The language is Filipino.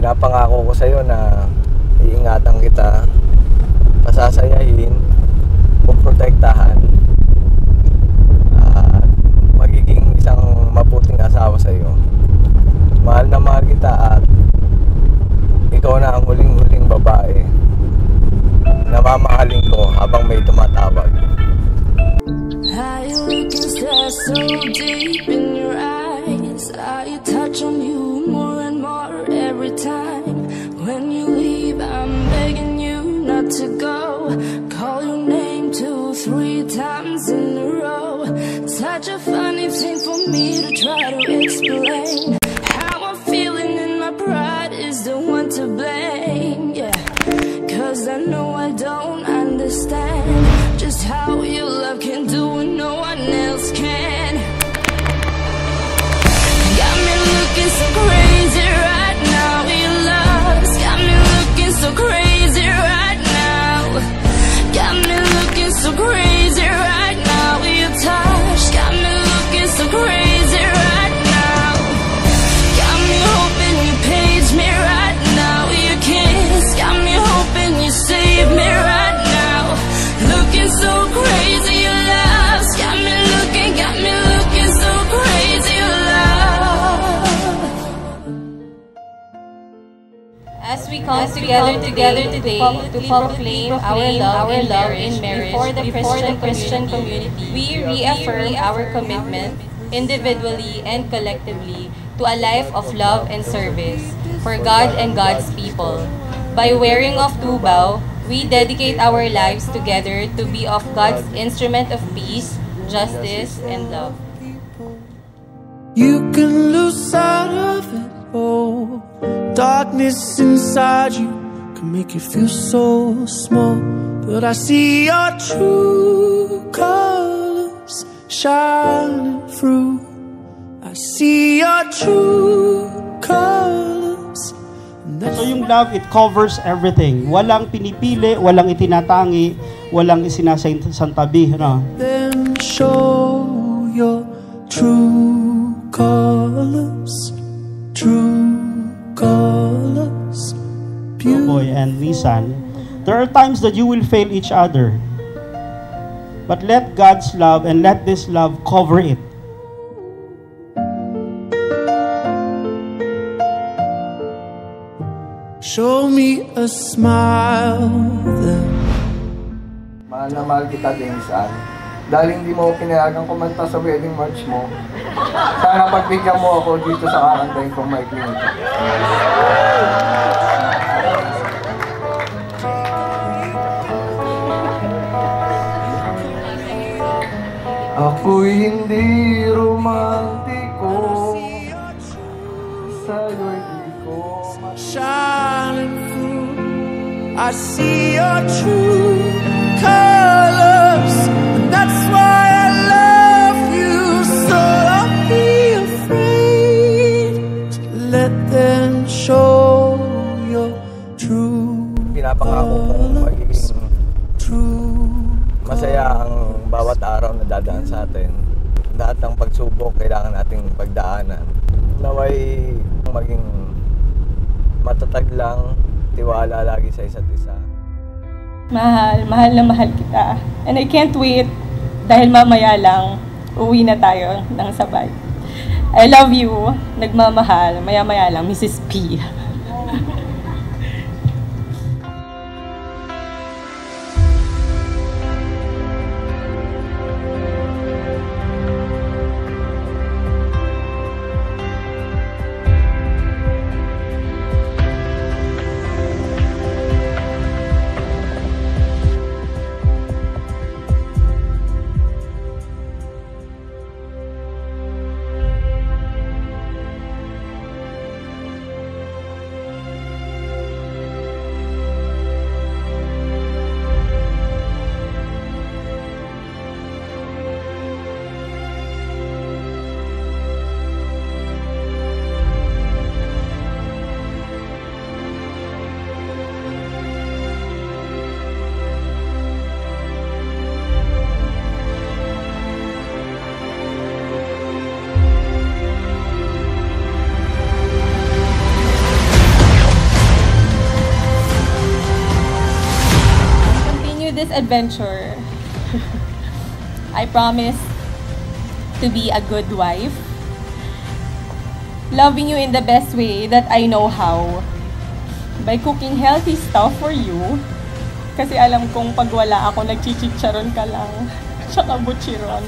Pinapangako ko sa'yo na iingatan kita, pasasayahin, puprotektahan, at magiging isang mabuting asawa sa'yo. Mahal na mahal kita at ikaw na ang huling-huling babae na mamahalin ko habang may tumatawag. How you looking so deep in your eyes? I touch on you more and more every time. When you leave, I'm begging you not to go. Call your name 2-3 times in a row. Such a funny thing for me to try to explain. How I'm feeling and my pride is the one to blame. Yeah, 'cause I know I don't understand just how your love can do what no one else can. Got me looking so crazy right now. Your love's got me looking so crazy right now. Got me looking so crazy right now. Your touch got me looking so crazy right now. Got me hoping you page me right now. Your kiss got me hoping you save me right now. Looking so crazy, your love's got me looking so crazy, your love. As we come together today to proclaim our love in marriage before the Christian community, we reaffirm our commitment individually and collectively to a life of love and service for God and God's people. By wearing of tubao, we dedicate our lives together to be of God's instrument of peace, justice, and love. You can lose sight of it all. Darkness inside you can make you feel so small. But I see your true colors shining through. I see your true colors. So yung love, it covers everything. Walang pinipili, walang itinatangi, walang isinasantabi. No? Then show your true colors, true colors. Boy and Nissan, there are times that you will fail each other. But let God's love and let this love cover it. Show me a smile then. Mahal na mahal kita, Densan. Dahil hindi mo pinayagang kumanta sa wedding march mo, sana pagbigyan mo ako dito sa kakantahin kong may klinika. Ako'y hindi romantiko, sa'yo'y di ko shining through. I see your true colors, and that's why I love you. So don't be afraid to let them show your true. Pinapangako kong magiging true. Masaya ang bawat araw na dadaan sa atin. Lahat ng pagsubok kailangan nating pagdaanan. Naway maging matatag lang, tiwala lagi sa isa't isa. Mahal na mahal kita. And I can't wait dahil mamaya lang uwi na tayo ng sabay. I love you. Nagmamahal. Maya-maya lang, Mrs. P. adventure, I promise to be a good wife, loving you in the best way that I know how, by cooking healthy stuff for you, kasi alam kong pag wala ako, nagchichicharon ka lang, tsaka buchiron.